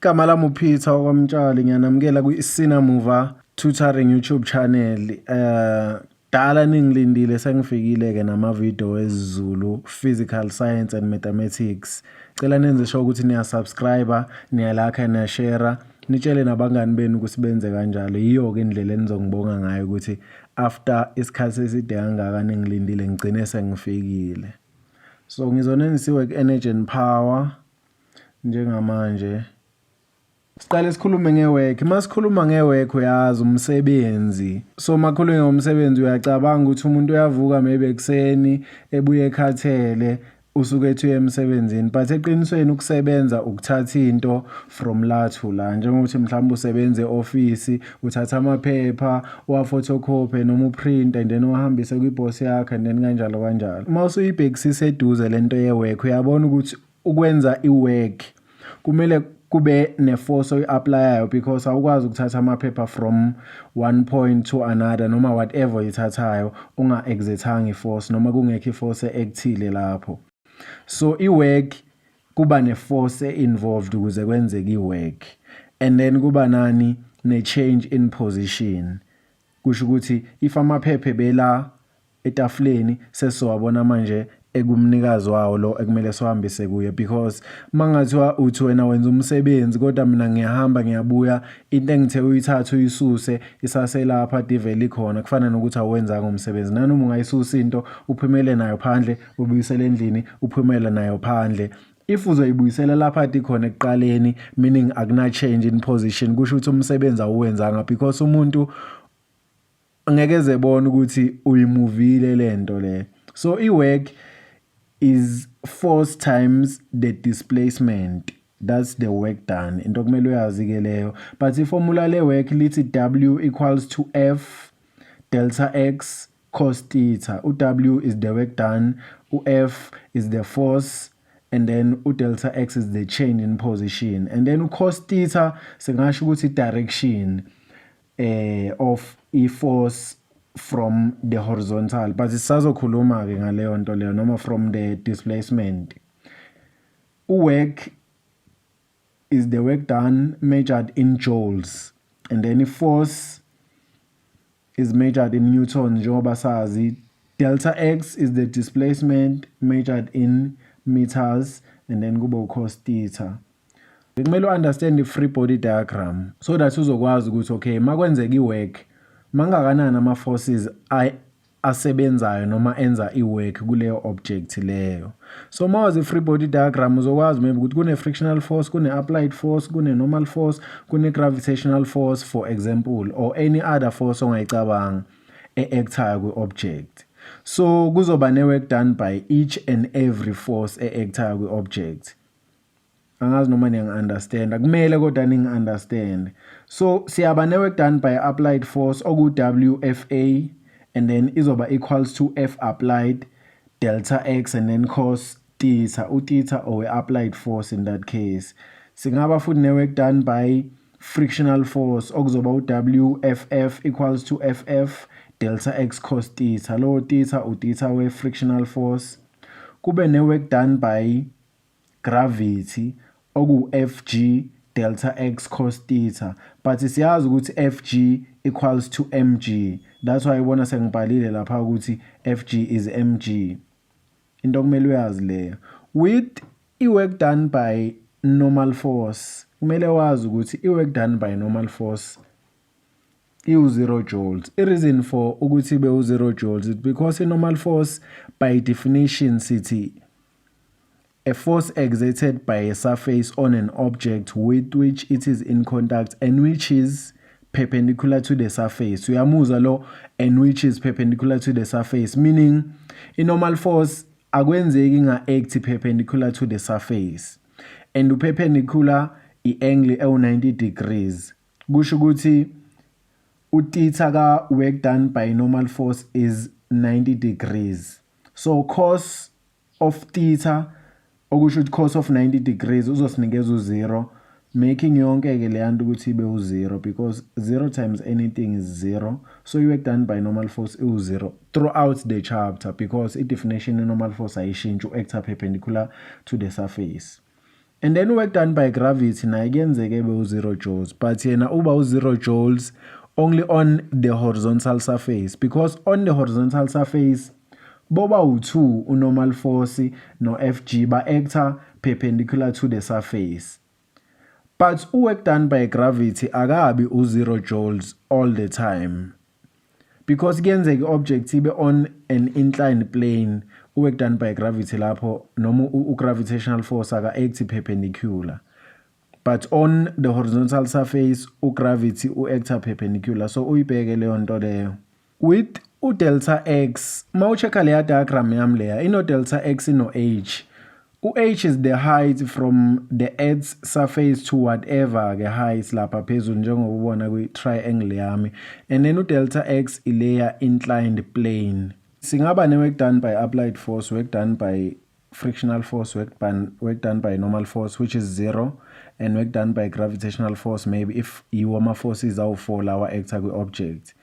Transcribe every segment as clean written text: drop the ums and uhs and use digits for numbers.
Igama lami uPeter okwamtshali, ngiyanamukela kwi-Sinamuva Tutoring YouTube channel. Dala ningilindile sengifikile-ke namavidiyo wesiZulu, Physical Science and Mathematics. Cela nenze sure ukuthi niyasubscribe, niyalakha, niyashare, nitshele nabangani benu ukuthi benze kanjalo. Yiyo-ke indlela enizongibonga ngayo ukuthi after isikhathi eside kangaka ningilindile ngigcine sengifikile. So ngizonenisiwe ku-Energy and Power njengamanje. Siqale sikhulume nge-work. Masikhuluma nge-work uyazi umsebenzi. So makhulume ngomsebenzi uyacabanga ukuthi umuntu uyavuka maybe ekseni ebuye ekhathele usuke ethi uye emsebenzini, but eqinisweni ukusebenza ukuthatha into from la to la. Njengokuthi mhlawumbe usebenze e-office, uthatha amaphepha, uwa-photocopy noma uprint and then uhambise kwiboss yakhe and then kanjalo kanjalo. Uma usuyibhekisisa eduze lento ye-work uyabona ukuthi ukwenza i-work kumele kube ne-force oyi-applyayo because awukwazi ukuthatha amaphepha from one point to another noma whatever uyithathayo unga-exertanga i-force noma kungekho i-force ekuthile lapho. So i-work kuba ne-force involved ukuze kwenzeke i-work, and then kuba nani ne-change in position. Kusho ukuthi if amaphepha bela etafuleni sesizowabona manje ekumnikazi wawo lo ekumele siwahambise kuye, because mangathiwa uthi wena wenza umsebenzi kodwa mina ngiyahamba ngiyabuya into engithe uyithatha uyisuse isaselapha divele ikhona, kufana nokuthi awenzanga umsebenzi. Nanoma ungayisusa into uphumele nayo phandle ubuyisele endlini uphumele nayo phandle. If uzoyibuyisela lapha ikhona ekuqaleni, meaning akuna change in position, kusho ukuthi umsebenzi awuwenzanga because umuntu ngeke ezebona ukuthi uyimuvile lento le. So i-work is force times the displacement. That's the work done. Into kumele uyazi-ke leyo. But iformula le-work lithi W equals to F delta X cos theta. U-W is the work done, u-F is the force, and then u-delta X is the change in position. And then u-cos theta singasho ukuthi direction of i-force from the horizontal, but sisazokhuluma-ke ngaleyo nto leyo noma from the displacement. Work is the work done measured in joules, and then force is measured in newtons njengoba sazi. Delta X is the displacement measured in meters, and then kuba cos theta. Kumele understand the free body diagram so that uzokwazi ukuthi okay makwenzeka i-work mangakanani ama-forces asebenzayo noma enza i-work kuleyo object leyo. So mawazi i-free body diagram uzokwazi maybe ukuthi kune-frictional force, kune-applied force, kune-normal force, kune-gravitational force for example, or any other force ongayicabanga e-actayo kwi-object. So kuzoba ne-work done by each and every force e-actayo kwi-object. Angazi noma niyangi-understand, kumele kodwa ningi-understand. So siyaba ne-work done by applied force oku-WFA, and then izoba equals to F applied delta X and then cos theta, u-theta or applied force in that case. Singaba futhi ne-work done by frictional force okuzoba u-WFF equals to FF delta X cos theta. Lo theta u-theta we-frictional force. Kube ne-work done by gravity oku-FG delta X cos theta, but siyazi ukuthi FG equals to mg. That's why ibona sengibhalile lapha ukuthi FG is mg. Into kumele uyazi leyo. With i-work done by normal force, kumele wazi ukuthi i-work done by normal force iu-0 joules. I-reason for ukuthi ibe u-0 joules is because i-normal force by definition sithi a force exerted by a surface on an object with which it is in contact and which is perpendicular to the surface. Uyamuzwa lo and which is perpendicular to the surface, meaning i-normal force akwenzeki nga-act perpendicular to the surface, and u-perpendicular i-angle ewu-90 degrees. Kusho ukuthi u-theta ka-work done by normal force is 90 degrees. So cos of theta okusho ukuthi cos of 90 degrees uzosinikeza u-0, making yonke-ke leyanto ukuthi ibe u-0 because 0 times anything is 0. So i-work done by normal force iu-0 throughout the chapter because i-definition of normal force ayishintshi, u-acta perpendicular to the surface. And then work done by gravity naye kuyenzeka ebe u-0 joules, but yena uba u-0 joules only on the horizontal surface, because on the horizontal surface boba u-2 u-normal force no-Fg ba-acta perpendicular to the surface. But work done by gravity akabi u-0 joules all the time, because kuyenzeka i-object ibe on an inclined plane. Work done by gravity lapho noma u-gravitational force aka-acti perpendicular, but on the horizontal surface u-gravity u-acta perpendicular. So uyibheke leyo nto leyo with u-delta x. Mawuchecka leya diagram yami leya ino-delta x ino-h. U-h is the height from the earth's surface to whatever ke height lapha phezulu njengoba ubona kwi-triangle yami, and then u-delta x ileya inclined plane. Singaba ne-work done by applied force, work done by frictional force, work done by normal force, which is 0, and work done by gravitational force, maybe if yiwo ama-forces awu-4 lawa acta kwi-object.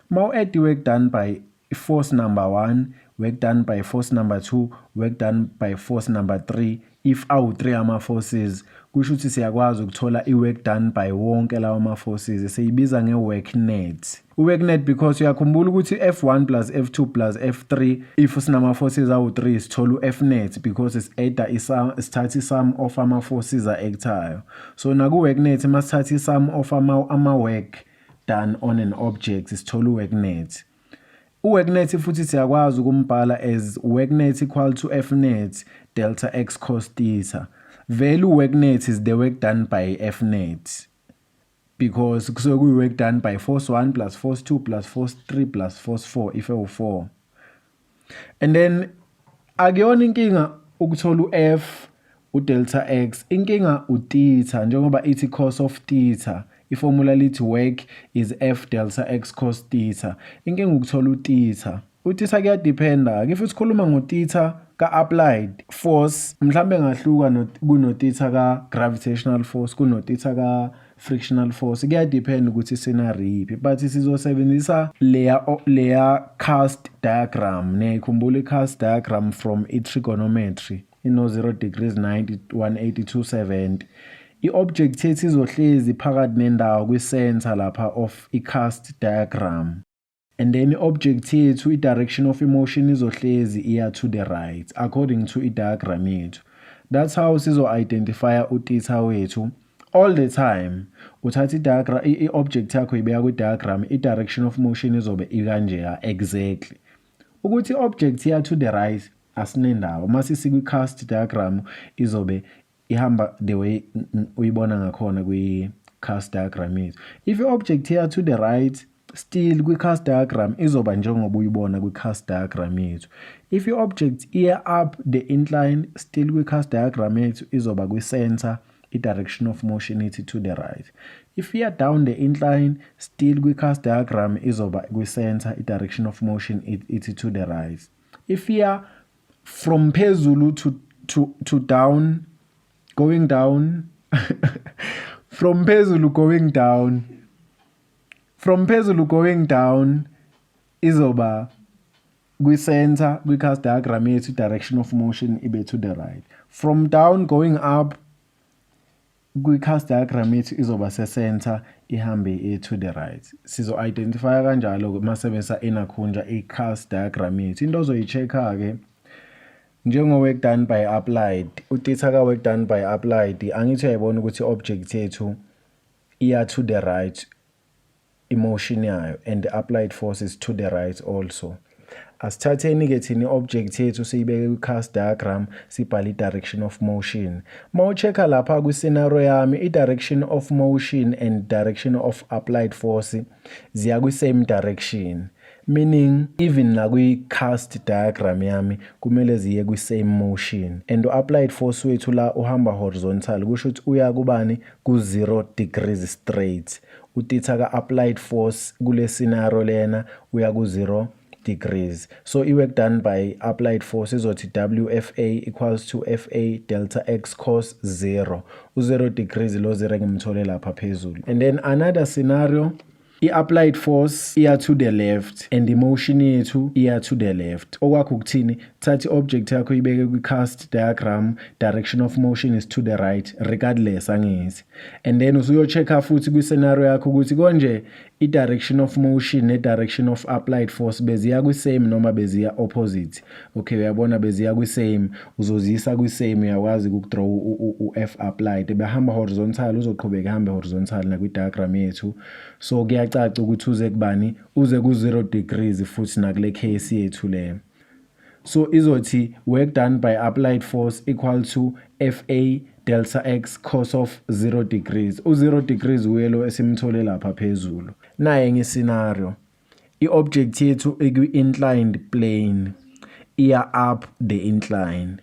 Mawu-add work done by force number 1, work done by force number 2, work done by force number 3, if awu-3 ama-forces, kusho ukuthi siyakwazi ukuthola i-work done by wonke lawa ama-forces. Siyibiza nge-work net. U-work net because uyakhumbula ukuthi F1 plus F2 plus F3, if sinama-forces awu-3 sithola u-F net because sithatha i-sum of ama-forces a-actayo. So naku-work net masithatha i-sum of ama-work done on an object sithola u-work net. U-work net futhi siyakwazi ukumbhala as work net equal to F net delta x cos theta. Value work net is the work done by F net, because kusuke kuyi-work done by force 1 plus force 2 plus force 3 plus force 4 if ewu-4. And then akuyona inkinga ukuthola u-F u-delta x, inkinga u-theta njengoba ithi cos of theta. Iformula lithi work is F delta x cos theta. Inkinga ukuthola u-theta. U-theta kuyadependa. If sikhuluma ngo-theta ka-applied force, mhlambe ngahluka kuno-theta ka-gravitational force, kuno-theta ka-frictional force. Kuyadependa ukuthi scenario yiphi, but sizosebenzisa leya cast diagram. Niyayikhumbula i-cast diagram from i-trigonometry. Ino 0 degrees 90, 180, 270. I-object yethu izohlezi phakathi nendawo kwi-center lapha of i-cast diagram, and then i-object yethu i-direction of motion izohlezi iya to the right according to i-diagram yethu. That's how sizo-identify u-theta wethu all the time. Uthatha i-object yakho ibeka kwi-diagram, i-direction of motion izobe ikanjeya exactly. Ukuthi i-object iya to the right asinendawo, masisi kwi-cast diagram izobe ihamba the way uyibona ngakhona kwi-cast diagram yethu. If i-object here to the right, still kwi-cast diagram izoba njengoba uyibona kwi-cast diagram yethu. If i-object iya up the incline, still kwi-cast diagram yethu izoba kwi-center, i-direction of motion ithi to the right. If iya down the incline, still kwi-cast diagram izoba kwi-center, i-direction of motion ithi to the right. If iya from phezulu to down, going down, from phezulu going down, izoba kwi-center, kwi-cast diagram yethu, direction of motion ibe to the right. From down going up, kwi-cast diagram yethu izoba se-center, ihambe to the right. Sizo-identify kanjalo masebenzisa enakhunja i-cast diagram yethu. Into ozoyi-check-ke njengo-work done by applied, u-theta ka-work done by applied, angithi uyayibona ukuthi i-object yethu iya to the right, emotion yayo, and the applied force is to the right also. Asithatheni-ke thina i-object yethu siyibeke kwi-cast diagram, sibhale i-direction of motion. Mawuchecka lapha kwi-scenario yami, i-direction of motion and direction of applied force ziya kwi-same direction, meaning even nakwi-cast diagram yami kumele ziye kwi-same motion, and u-applied force wethu la uhamba horizontal, kusho ukuthi uya kubani ku-0 degrees straight. U-theta ka-applied force kule scenario lena uya ku-0 degrees. So i-work done by applied force izothi WFA equals to FA delta x cos 0. U-0 degrees lo 0 ngimthole lapha phezulu. And then another scenario, i-applied force iya to the left and i-motion yethu iya to the left. Okwakho ukuthini? Thatha i-object yakho ibeke kwi-cast diagram, direction of motion is to the right regardless angithi. And then usuyo-check-a futhi kwi-scenario yakho ukuthi konje i-direction of motion ne-direction of applied force beziya kwi-same noma beziya opposite. Okay, uyabona beziya kwi-same, uzozisa kwi-same, uyakwazi ukudraw u-F applied. Behamba horizontal, uzoqhubeka ehambe horizontal nakwi-diagram yethu. So kuyacaca ukuthi uze kubani? Uze ku-0 degrees futhi nakule case yethu le. So izothi work done by applied force equal to FA delta x cos of 0 degrees. U-0 degrees uyelo esimthole lapha phezulu. Naye nge-scenario. I-object yethu ikwi-inclined plane. Iya up the incline.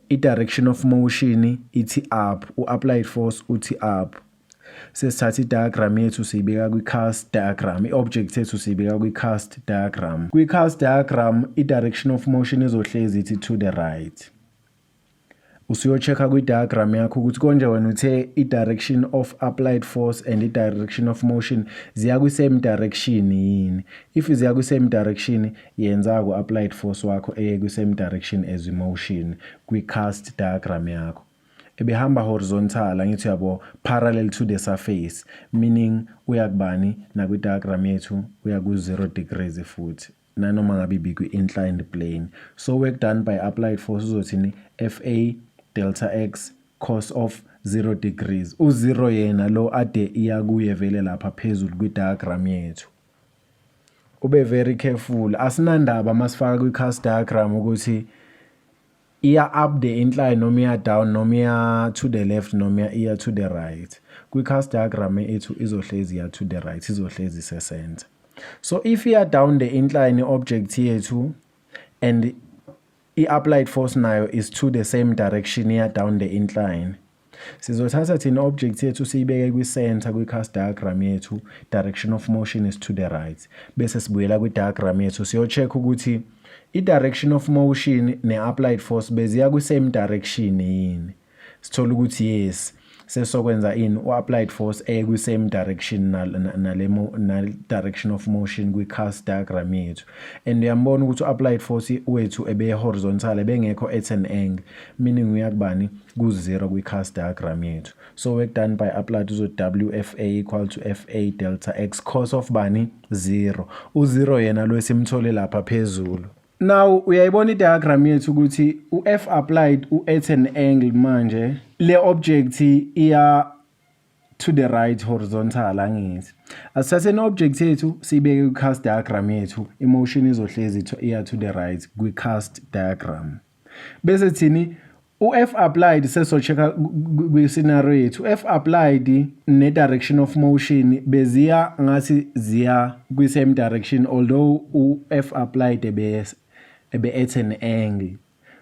I-direction of motion ithi up. U-applied force uthi up. Sesithatha i-diagram yethu siyibeka kwi-cast diagram. I-object yethu siyibeka kwi-cast diagram. Kwi-cast diagram, i-direction of motion izohlezi ithi to the right. Usuyo-check-a kwi-diagram yakho ukuthi konje wena uthe i-direction of applied force and i-direction of motion ziya kwi-same direction yini. If ziya kwi-same direction, yenza ku-applied force wakho eye kwi-same direction as motion kwi-cast diagram yakho. Ebehamba horizontal, angithi yabo, parallel to the surface, meaning uyakubani nakwi-diagram yethu uya ku-0 degrees futhi nanoma ngabe bikwi-inclined plane. So work done by applied force uzothini? FA delta x cos of 0 degrees. U-0 yena lo ade iya kuye vele lapha phezulu kwi-diagram yethu. Ube very careful. Asinandaba masifaka kwi-cast diagram ukuthi iya up the incline noma iya down noma iya to the left noma iya to the right. Kwi-cast diagram yethu izohlezi iya to the right, izohlezi se-center. So if iya down the incline object yethu and i-applied force nayo is to the same direction iya down the incline, sizothatha thina object yethu siyibeke kwi-center kwi-cast diagram yethu, direction of motion is to the right. Bese sibuyela kwi-diagram yethu siyo-check ukuthi i-direction of motion ne-applied force beziya kwi-same direction yini. Sithola ukuthi yes, sesokwenza ini u-applied force eye kwi-same direction nale direction of motion kwi-cast diagram yethu. And uyambona ukuthi u-applied force wethu ebe horizontal, ebengekho at an angle, meaning uyakubani ku-0 kwi-cast diagram yethu. So work done by applied uzo WFA equal to FA delta x cos of bani 0. U-0 yena lo esimthole lapha phezulu. Now uyayibona i-diagram yethu ukuthi u-F applied u-at an angle manje, le object iya to the right horizontal angithi. Asithathe ne-object yethu siyibeke kwi-cast diagram yethu, i-motion izohlezi iya to the right kwi-cast diagram. Bese thini u-F applied seso-check-a kwi-scenario yethu. U-F applied ne-direction of motion beziya ngathi ziya kwi-same direction, although u-F applied ebe at an angle.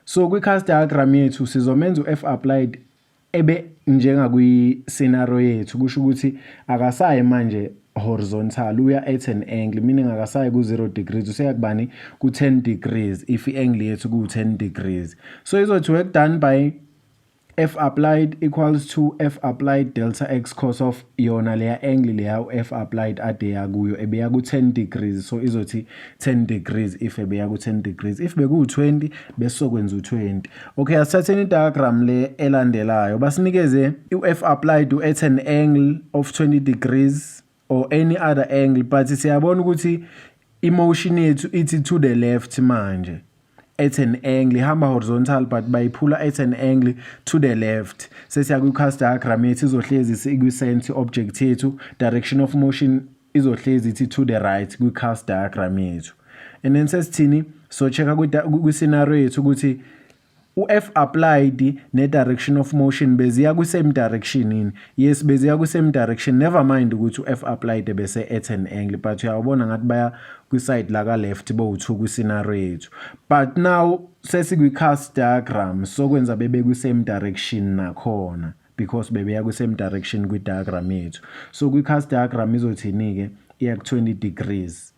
So kwi-cast diagram yethu sizomenza u-F applied ebe njenga kwi-scenario yethu, kusho ukuthi akasayi manje horizontal, uya at an angle, meaning akasayi ku-0 degrees, useyakubani ku-10 degrees if i-angle yethu ku-10 degrees. So izothi work done by F applied equals to F applied delta x cos of yona leya angle leya u-F applied ade yakuyo ebeya ku-10 degrees. So izothi 10 degrees if ebeya ku-10 degrees. If beku-20 besokwenza u-20. Okay, asithatheni i-diagram le elandelayo. Basinikeze u-F applied at an angle of 20 degrees or any other angle, but siyabona ukuthi i-motion yethu ithi to the left manje. At an angle, ihamba horizontal but bayiphula at an angle to the left. Sesiya kwi-cast diagram yethu izohlezi ikwi-center object yethu, direction of motion izohlezi ithi to the right kwi-cast diagram yethu. And then sesithini, so checka kwi-scenario yethu ukuthi u-F applied ne-direction of motion beziya kwi-same direction yini. Yes, beziya kwi-same direction, never mind ukuthi u-F applied bese at an angle, but uyabona ngathi baya kwi-side laka left bowu-2 kwi-scenario yethu. But now sesikwi-cast diagram, so kwenza bebe kwi-same direction nakhona because bebeya kwi-same direction kwi-diagram yethu. So kwi-cast diagram izothini-ke iya ku-20 degrees.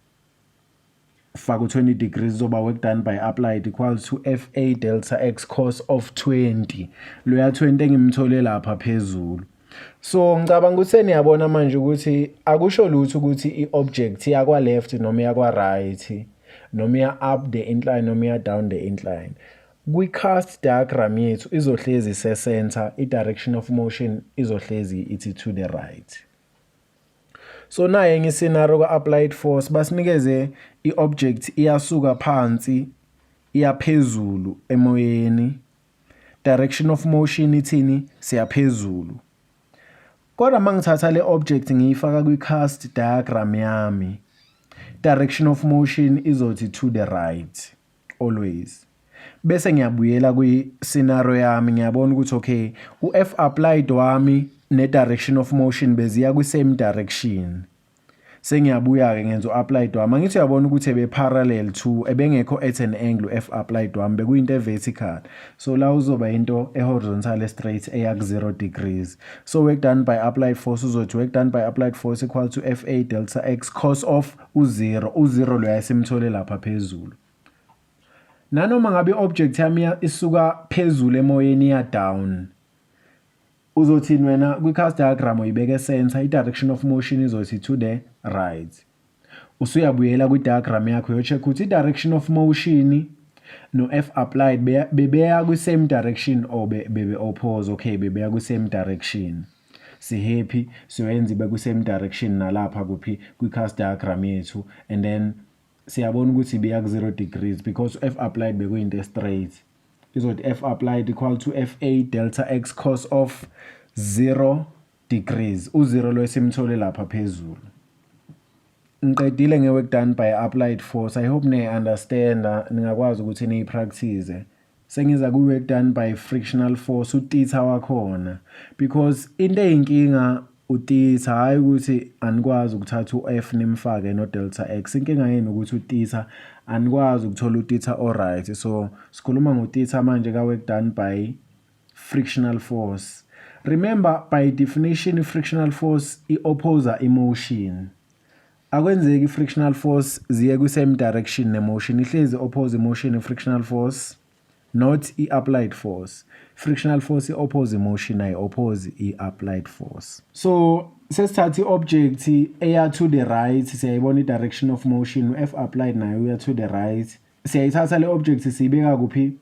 Faka 20 degrees zoba work done by applied equals to FA delta x cos of 20. Loya 20 engimthole lapha phezulu. So ngicabanga ukuthi seniyabona manje ukuthi akusho lutho ukuthi i-object iyakwa left noma iyakwa right noma iya up the incline noma iya down the incline. Kwi-cast diagram yethu izohlezi ise-center, i-direction of motion izohlezi ithi to the right. So naye nge-scenario ka-applied force basinikeze i-object iyasuka phansi iya phezulu emoyeni, direction of motion ithini siyaphezulu. Kodwa mangithatha le object ngiyifaka kwi-cast diagram yami, direction of motion izothi to the right always. Bese ngiyabuyela kwi-scenario yami ngiyabona ukuthi okay, u-F applied wami ne-direction of motion beziya kwi-same direction. Sengiyabuya-ke ngenza u-applied wami. Angithi uyabona ukuthi ebe-parallel to, ebengekho at an angle u-F applied wami, bekuyinto e-vertical. So la uzoba into e-horizontal e-straight eya ku-0 degrees. So work done by applied force uzothi work done by applied force equal to Fa delta x cos of u-0. U-0 lo yasimthole lapha phezulu. Nanoma ngabe i-object yami isuka phezulu emoyeni ya down, uzothi wena kwi-cast diagram uyibeke center, i-direction of motion izothi to the right. Usuyabuyela kwi-diagram yakho uyo-check ukuthi i-direction of motion no-F applied bebeya kwi-same direction or bebe-oppose. Okay, bebeya kwi-same direction. Si-happy siyoyenza ibe kwi-same direction nalapha kuphi kwi-cast diagram yethu, and then siyabona ukuthi beya ku-0 degrees because F applied bekuyinto straight. Izothi F applied equal to Fa delta x cos of 0 degrees. U-0 lo esimthole lapha phezulu. Ngiqedile nge-work done by applied force. I hope niyi-understanda, ningakwazi ukuthi niyi-practice. Sengiza ku-work done by frictional force, utitha wakhona. Because into eyinkinga utitha, hayi ukuthi anikwazi ukuthatha u-F nimfake no delta x. Inkinga yini ukuthi utitha anikwazi ukuthola utitha alright. So sikhuluma ngotitha manje ka-work done by frictional force. Remember, by definition frictional force i-oppose emotion. Akwenzeki i-frictional force ziye kwi-same direction ne-motion, ihlezi oppose emotion i-frictional force, not i-applied force. Frictional force i-oppose emotion, ayi-oppose i-applied force. So sesithatha i-object eya to the right, siyayibona i-direction of motion, u-F applied nayo uya to the right. Siyayithatha le object siyibeka kuphi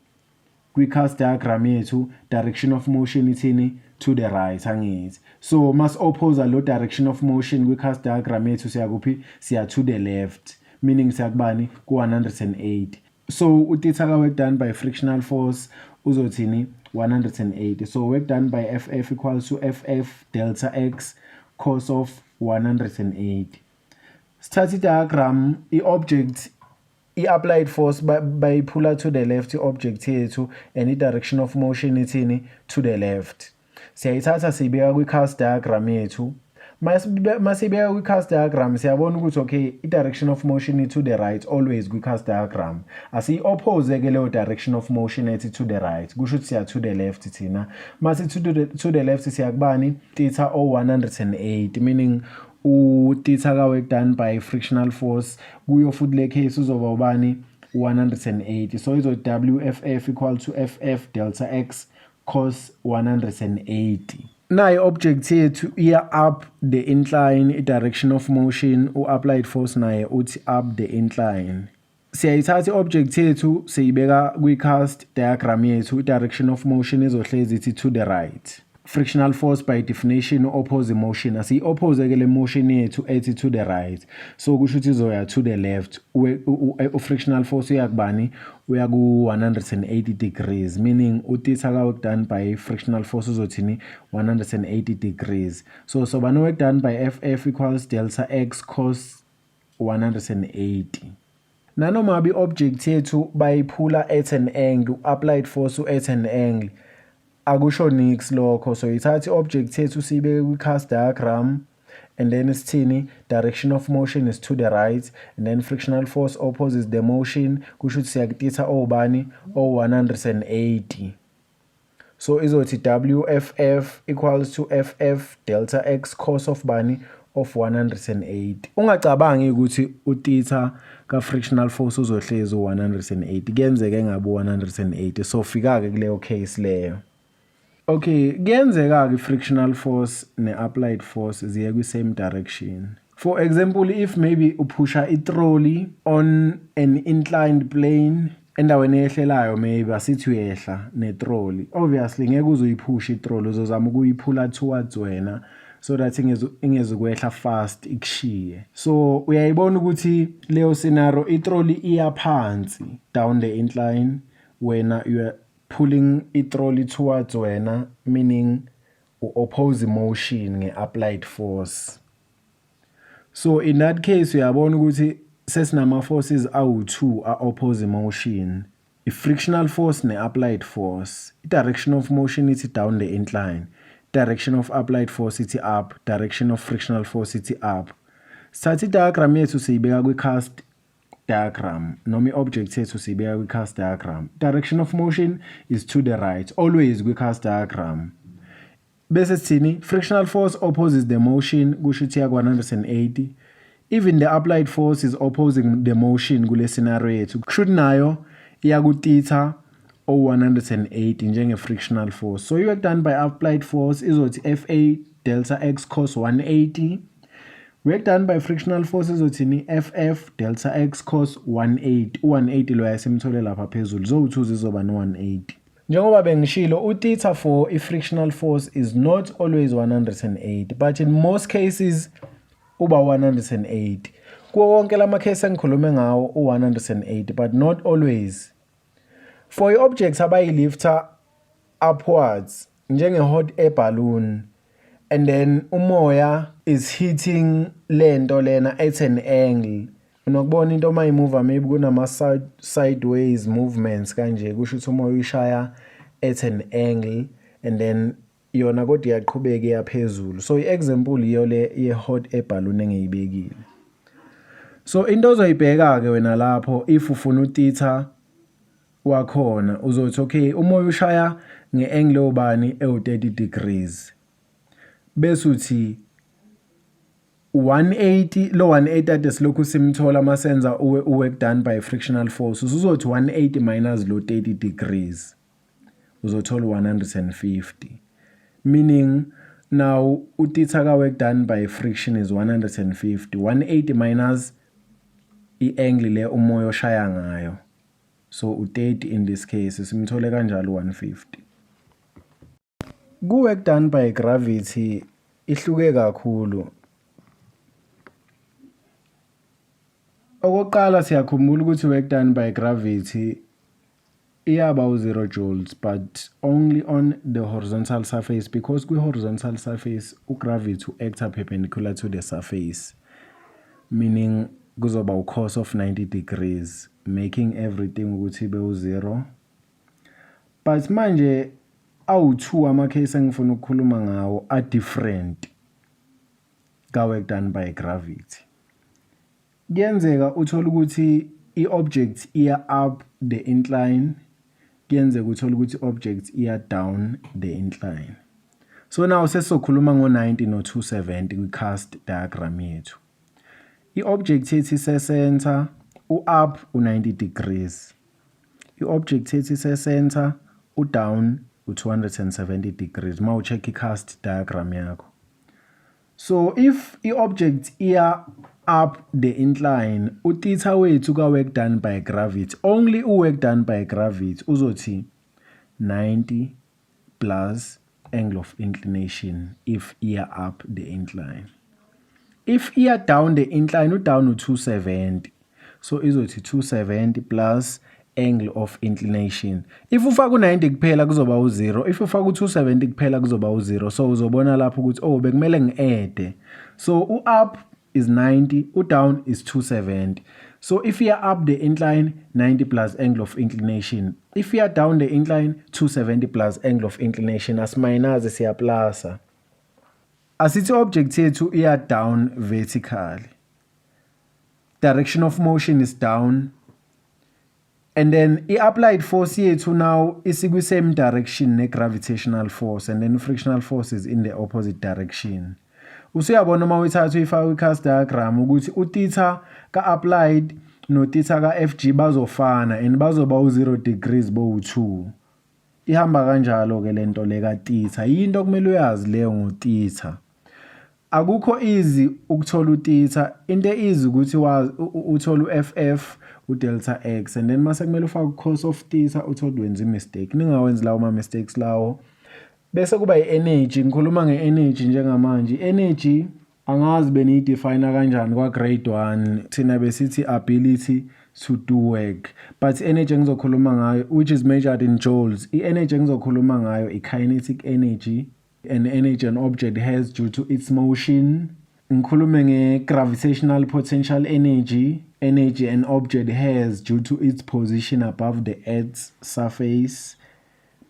kwi-cast diagram yethu, direction of motion ithini to the right angithi. So mas oppose lo direction of motion kwi-cast diagram yethu siya kuphi, siya to the left, meaning siya kubani ku 180. So utitha ka work done by frictional force uzothini 180. So work done by FF equals to FF delta x cos of 180. Sithatha i-diagram, i-object i-applied force bayiphula to the left i-object yethu, and i-direction of motion ithini to the left. Siyayithatha siyibeka kwi-cast diagram yethu. Masibeka kwi-cast diagram siyabona ukuthi okay, i-direction of motion to the right always kwi-cast diagram. Asiyi-oppose ke leyo direction of motion ethi to the right, kusho ukuthi siya to the left thina. Masi to the left siyakubani titha o 180, meaning utitha ka work done by frictional force kuyo futhi le case uzoba ubani 180. So izo WFF equal to FF delta x cos 180. Nayi object yethu iya up the incline, i-direction of motion, u-applied force naye uthi up the incline. Siyayithatha i-object yethu siyibeka kwi-cast diagram yethu, i-direction of motion izohlezi ithi to the right. Frictional force by definition oppose motion, asiyi-oppose ke le motion yethu ethi to the right. So kusho ukuthi izoya to the left. U-frictional force uyakubani uya ku 180 degrees, meaning utitha ka work done by frictional force uzothini 180 degrees. So soba no work done by FF equals delta x cos 180. Nanoma bi object yethu bayiphula at an angle, applied force at an angle, akusho nix lokho. So ithatha i-object yethu siyibeke kwi-cast diagram, and then isithini, direction of motion is to the right, and then frictional force opposes the motion, kusho ukuthi siyakutitha obani o 180. So izothi WFF equals to FF delta x cos of bani of 180. Ungacabangi ukuthi utitha ka frictional force uzohlezi u 180, kuyenzeka engabe 180. So fika ke kuleyo case leyo. Okay, kuyenzeka-ke frictional force ne-applied force ziye kwi-same direction. For example, if maybe uphusha i-trolley on an inclined plane, endaweni eyehlelayo maybe asithi uyehla ne-trolley, obviously ngeke uzoyiphusha i-trolley, uzozama ukuyiphula towards wena so that ingezukwehla fast ikushiye. So uyayibona ukuthi leyo scenario i-trolley iya phansi down the incline, wena you are pulling i-trolley towards wena, meaning u-oppose motion nge-applied force. So in that case uyabona ukuthi sesinama forces awu-2 a-oppose motion, i-frictional force ne-applied force. I-direction of motion ithi down the incline, direction of applied force ithi up, direction of frictional force ithi up. Sithatha i-diagram yethu siyibeka kwi-cast diagram, noma i-object yethu siyibeka kwi-cast diagram. Direction of motion is to the right, always kwi-cast diagram. Bese sithini? Frictional force opposes the motion, kusho ukuthi iya ku-180. Even the applied force is opposing the motion kule scenario yethu. Kusho ukuthi nayo iya ku-theta o-180 njenge-frictional force. So i-work done by applied force izothi Fa delta x cos 180. Work done by frictional force izothini? Ff delta x cos 180. U-180 lo yasimthole lapha phezulu. Zowu-2 zizoba no-180. Njengoba bengishilo, u-theta for i-frictional force is not always 180, but in most cases uba 180. Kuwo wonke lama case engikhulume ngawo u-180, but not always. For i-objects abayilifta upwards, njenge-hot air balloon, and then umoya is hitting lento lena at an angle, unokubona into uma imuva maybe kunama sideways movements kanje, kusho ukuthi umoya uyishaya at an angle and then yona kodwa iyaqhubeka iyaphezulu. So i-example iyo le ye-hot air balloon engiyibekile. So into ozoyibheka-ke wena lapho if ufuna u-theta wakhona, uzothi okay umoya ushaya nge-angle obani ewu-30 degrees. Bese uthi 180, lo 180 ade silokhu simthola masenza work done by frictional force, uzothi 180 minus lo 30 degrees, uzothola 150. Meaning now u-theta ka work done by friction is 150. 180 minus i-angle le umoya oshaya ngayo, so u-30 in this case simthole kanjalo 150. Ku-work done by gravity ihluke kakhulu. Okokuqala siyakhumbula ukuthi work done by gravity iyaba u-0 joules, but only on the horizontal surface, because kwi-horizontal surface u-gravity u-acta perpendicular to the surface, meaning kuzoba u-cos of 90 degrees, making everything ukuthi ibe u-0. But manje awu-2 ama-case engifuna ukukhuluma ngawo a-different ka-work done by gravity. Kuyenzeka uthola ukuthi i-object iya up the incline, kuyenzeka uthola ukuthi i-object iya down the incline. So now sesizokhuluma ngo-90 no-270 kwi-cast diagram yethu. I-object yethu ise-center, u-up u-90 degrees. I-object yethu ise-center, u-down u-270 degrees ma ucheck i-cast diagram yakho. So if i-object iya up the incline, u-theta wethu ka-work done by gravity, only u-work done by gravity uzothi 90 plus angle of inclination if iya up the incline. If iya down the incline, u-down u-270, so izothi 270 plus angle of inclination. If ufaka u-90 kuphela kuzoba u-0, if ufaka u-270 kuphela kuzoba u-0. So uzobona lapho ukuthi oh bekumele ngi-add. So u-up is 90, u-down is 270. So if you are up the incline, 90 plus angle of inclination. If you are down the incline, 270 plus angle of inclination. As minus siya plus. Asithi object yethu iya down vertically. Direction of motion is down. And then i-applied force yethu now is in the same direction ne-gravitational force, and then frictional force is in the opposite direction. Usuyabona uma uyithatha uyifaka kwi-cast diagram ukuthi u-theta ka-applied no-theta ka-FG bazofana and bazoba u-0 degrees bowu-2. ihamba kanjalo ke lento le kaTitha. Yinto kumele uyazi leyo ngoTitha. Akukho easy ukuthola uTitha. Into easy ukuthi uthola uFF udelta X and then mase kumele ufake cos of Titha uthole wenza imistake. Ningawenzi lawo mistakes lawo. Bese kuba i-energy. Ngikhuluma nge-energy njengamanje. Energy angazi beniyidefine kanjani kwa grade 1. Thina besithi ability to do work. But energy engizokhuluma ngayo which is measured in joules. I-energy engizokhuluma ngayo i-kinetic energy. An energy an object has due to its motion. Ngikhulume nge-gravitational potential energy. Energy an object has due to its position above the Earth's surface.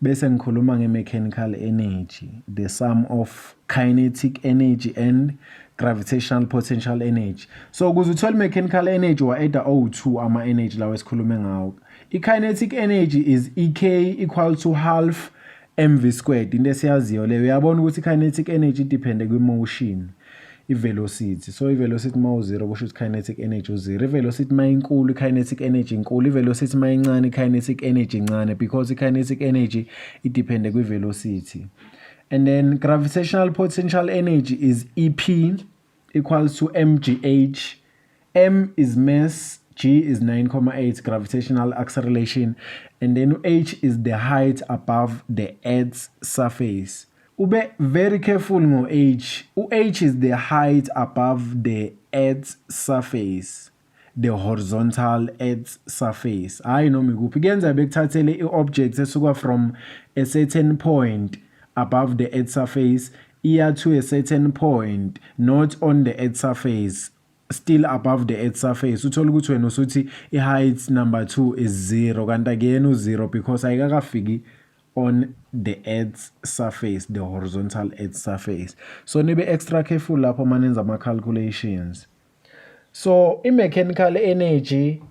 Bese ngikhuluma nge-mechanical energy, the sum of kinetic energy and gravitational potential energy. So ukuze uthole mechanical energy wa-add O2 ama-energy lawa esikhulume ngawo. I-kinetic energy is EK equal to half mv squared. Into esiyaziyo leyo. Uyabona ukuthi i-kinetic energy depende kwi-motion, i-velocity. So i-velocity ma u-0 kusho ukuthi kinetic energy u-0. I-velocity ma inkulu, i-kinetic energy inkulu. I-velocity ma incane, i-kinetic energy incane because i-kinetic energy idepende kwi-velocity. And then gravitational potential energy is EP equals to mgh. M is mass, G is 9.8 gravitational acceleration, and then H is the height above the Earth's surface. Ube very careful ngo H. H is the height above the Earth's surface, the horizontal Earth's surface. Hayi noma ikuphi. Kuyenza bekuthathele i-object esuka from a certain point above the Earth's surface iya to a certain point not on the Earth's surface, still above the Earth's surface. Uthola ukuthi wena usuthi i-height number 2 is 0 kanti akuyena u-0 because ayikakafiki on the Earth's surface, the horizontal Earth's surface. So nibe extra careful lapho manenza ama-calculations. So i-mechanical energy,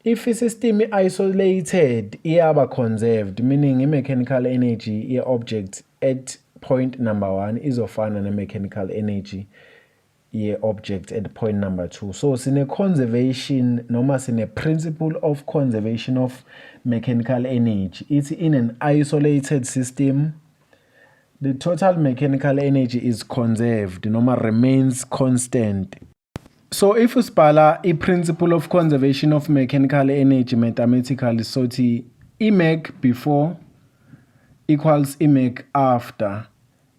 if i-system isolated iyaba conserved, meaning i-mechanical energy ye-object at point number 1 izofana ne-mechanical energy ye-object at point number 2. So sine conservation noma sine principle of conservation of mechanical energy. It's in an isolated system, the total mechanical energy is conserved noma remains constant. So if usibhala i-principle of conservation of mechanical energy mathematically, so Emec before equals Emec after,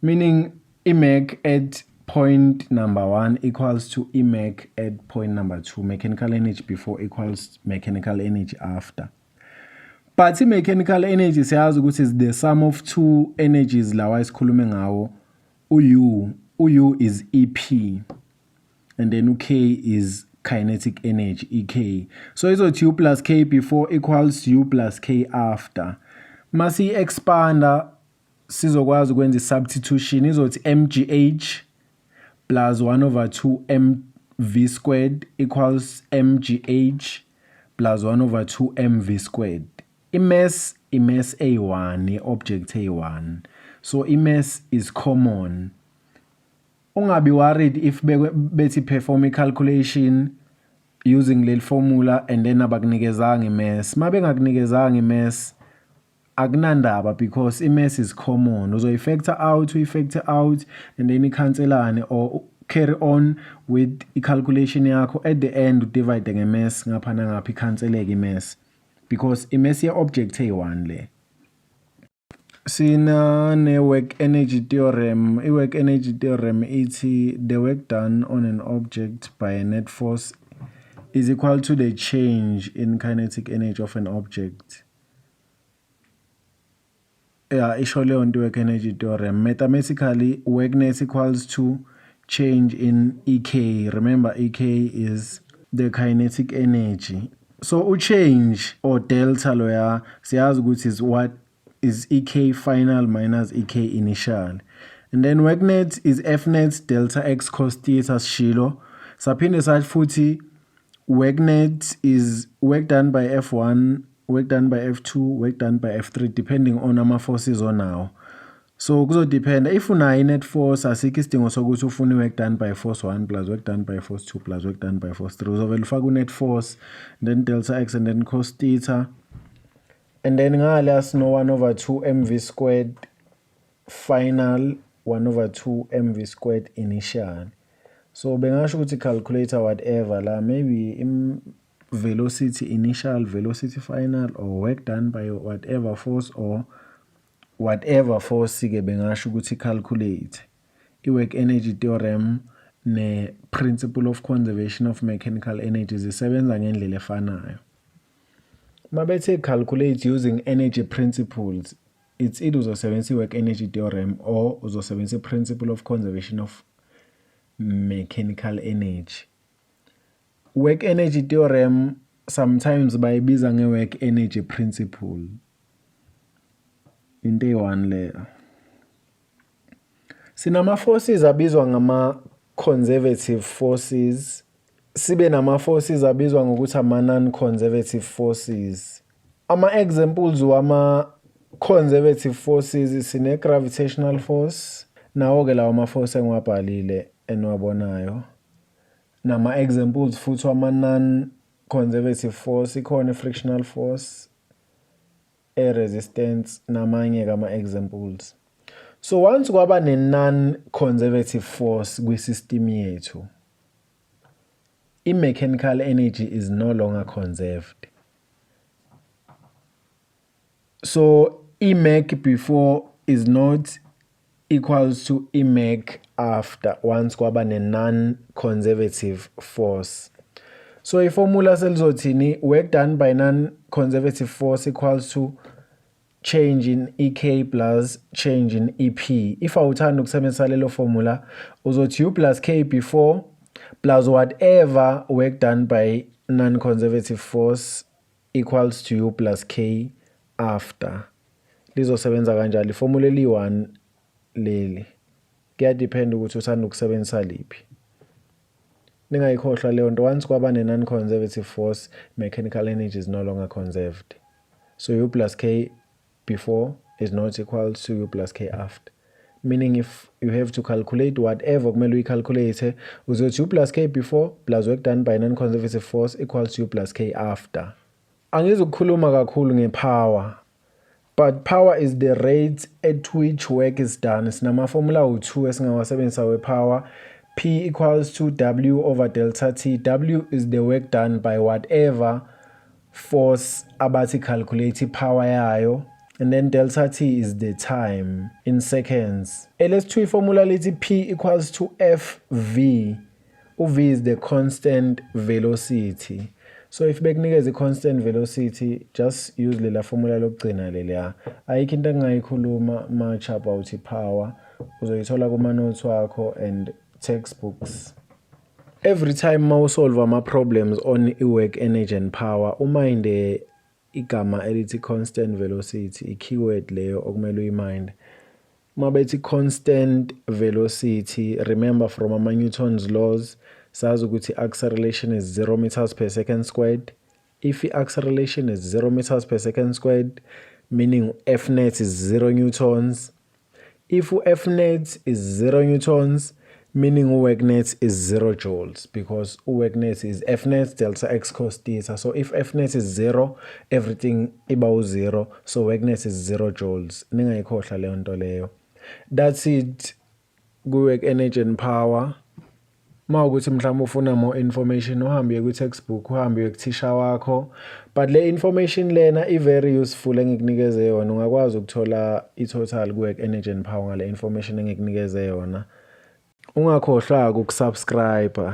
meaning Emec at point number 1 equals to Emec at point number 2. Mechanical energy before equals mechanical energy after. But mechanical energy siyazi ukuthi is the sum of two energies lawa esikhulume ngawo. U is EP and then K is kinetic energy, EK. So izothi U plus K before equals U plus K after. Masi expanda sizokwazi ukwenza substitution izothi mgh plus 1 over 2 mv squared equals mgh plus 1 over 2 mv squared. Mass A1, object A1. So mass is common. Ungabi worried if bethi perform a calculation using lel formula and then abakunikezanga mass. Mabe ngakunikezanga mass akunandaba because mass is common. Uzo factor out, and then ikhanselane or carry on with i-calculation yakho. At the end udivide nge-mass ngapha nangapha ikhanseleke i-mass because i-mass ye-object A1 le. Sina ne-work energy theorem. I-work energy theorem ithi the work done on an object by a net force is equal to the change in kinetic energy of an object. Yeah, isho leyo nto work energy theorem. Mathematically, workness equals to change in EK. Remember, EK is the kinetic energy. So change or delta loya siyazi ukuthi is what is EK final minus EK initial. And then work net is F net delta X cos theta shilo. Saphinde sathi futhi work net is work done by F1, work done by F2, work done by F3 depending on ama forces onawo. So kuzodependa if unayo net force asikho isidingo sokuthi ufune work done by force 1 plus work done by force 2 plus work done by force 3. Uzovela ufaka net force then delta X and then cos theta and then ngala sino 1/2 mv squared final 1/2 mv squared initial. So bengasho ukuthi calculator whatever la, maybe velocity initial, velocity final, or work done by whatever force or whatever force ke bengasho ukuthi calculate i-work energy theorem ne-principle of conservation of mechanical energy zisebenza ngendlela efanayo. Mabethe calculate using energy principles, it's either uzosebenzisa i-work energy theorem or uzosebenzisa i-principle of conservation of mechanical energy. Work energy theorem sometimes bayibiza nge-work energy principle. Into eyi-1 leyo. Sinama forces abizwa ngama-conservative forces, sibe nama forces abizwa ngokuthi ama-non-conservative forces. Ama-examples wama-conservative forces sine-gravitational force, nawo-ke lawo ma-force engiwabhalile eniwabonayo. Nama-examples futhi wama-non-conservative force, ikhona i-frictional force, resistance, namanye kama-examples. So once kwaba ne-non-conservative force kwi-system yethu, i-mechanical energy is no longer conserved. So E-mech before is not equals to E-mech after once kwaba ne-non-conservative force. So i-formula selizothini, work done by non-conservative force equals to change in EK plus change in EP. If awuthanda ukusebenzisa lelo formula, uzothi U plus K before plus whatever work done by non-conservative force equals to U plus K after. Lizosebenza kanjalo. Iformula eli-1 leli. Kuyadepend ukuthi uthanda ukusebenzisa liphi. Ningayikhohlwa leyo nto, once kwaba ne-non-conservative force, mechanical energy is no longer conserved. So U plus K before is not equal to U plus K after. Meaning if you have to calculate whatever kumele uyicalculate, uzothi U plus K before plus work done by non-conservative force equals to U plus K after. Angizukukhuluma kakhulu nge-power, but power is the rate at which work is done. Sinama formula u2 esingawasebenzisa we-power. P equals to W over delta T. W is the work done by whatever force abathi calculate power yayo, and then delta T is the time in seconds. Let's do formula lithi P equals to FV. V is the constant velocity. So if bekunikeza i-constant velocity, just use lela formula lokugcina leliya. Ayikho into engayikhuluma much about i-power. Uzoyithola kuma-notes wakho and textbooks. Every time mawusolve ama-problems on i-work energy and power, uminde igama elithi constant velocity, i-keyword leyo okumele uyimind. Mabethi constant velocity, remember from ama-Newton's laws, sazi ukuthi acceleration is 0 meters per second squared. If acceleration is 0 meters per second squared, meaning F net is 0 newtons. If F net is 0 newtons, meaning work net is 0 joules, because work net is F net delta x cos theta. So if F net is 0, everything about 0, so work net is 0 joules. Ningayikhohlwa leyo nto leyo. That's it ku-work energy and power. Mawukuthi mhlawumbe ufuna more information, uhambe ku-textbook, uhambe kuthisha wakho. But le information lena i-very useful engikunikeze yona. Ungakwazi ukuthola i-total ku-work energy and power ngale information engikunikeze yona. Ungakhohlwa ukusubscribe.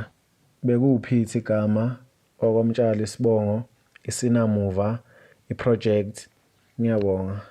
Bekuphithi igama okwamtshali Sibongo, isinamuva, iproject. Ngiyabonga.